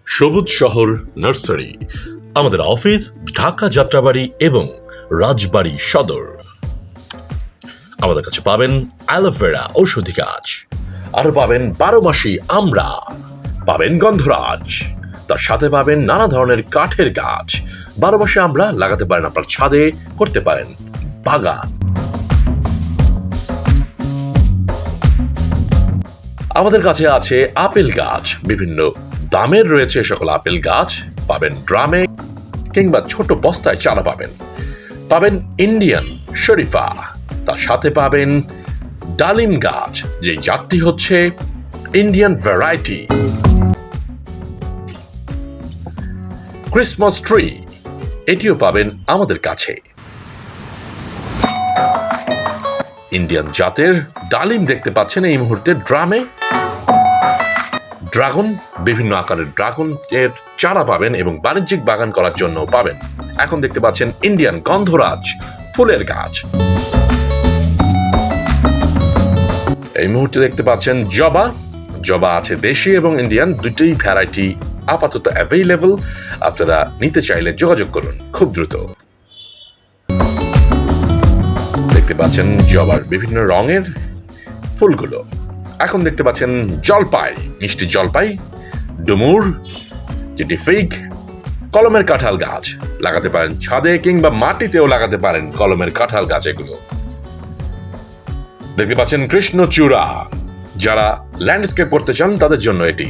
সবুজ শহর নার্সারি। আমাদের অফিস ঢাকা যাত্রাবাড়ি এবং রাজবাড়ী সদর। আমাদের কাছে পাবেন অ্যালোভেরা ঔষধি গাছ, আরো পাবেন 12 মাসি আমড়া, পাবেন গন্ধরাজ, তার সাথে পাবেন নানা ধরনের কাঠের গাছ। 12 মাসে আমরা লাগাতে পারেন আপনার ছাদে, করতে পারেন বাগান। আমাদের কাছে আছে আপেল গাছ, বিভিন্ন দামের রয়েছে সকল আপেল গাছ। পাবেন ড্রামে কিংবা ছোট বস্তায় চারা পাবেন। পাবেন ইন্ডিয়ান শরীফা, তার সাথে পাবেন ডালিম গাছ, যে জাতটি হচ্ছে ইন্ডিয়ান ভ্যারাইটি। ক্রিসমাস ট্রি, এটিও পাবেন আমাদের কাছে। ইন্ডিয়ান জাতের ডালিম দেখতে পাচ্ছেন এই মুহূর্তে ড্রামে। ড্রাগন, বিভিন্ন আকারের ড্রাগন এর চারা পাবেন এবং বাণিজ্যিক বাগান করার জন্য পাবেন। এখন দেখতে পাচ্ছেন ইন্ডিয়ান গন্ধরাজ ফুলের গাছ। এই মুহূর্তে দেখতে পাচ্ছেন জবা। জবা আছে দেশি এবং ইন্ডিয়ান দুটোই ভ্যারাইটি আপাতত অ্যাভেইলেবল। আপনারা নিতে চাইলে যোগাযোগ করুন খুব দ্রুত। দেখতে পাচ্ছেন জবার বিভিন্ন রঙের ফুলগুলো। এখন দেখতে পাচ্ছেন জলপাই, মিষ্টি জলপাই, ডুমুর, যেটি ফিগ, কলমের কাঁঠাল গাছ। লাগাতে পারেন ছাদে কিংবা মাটিতেও লাগাতে পারেন কলমের কাঁঠাল গাছ এগুলো। দেখতে পাচ্ছেন কৃষ্ণচূড়া, যারা ল্যান্ডস্কেপ করতে চান তাদের জন্য এটি।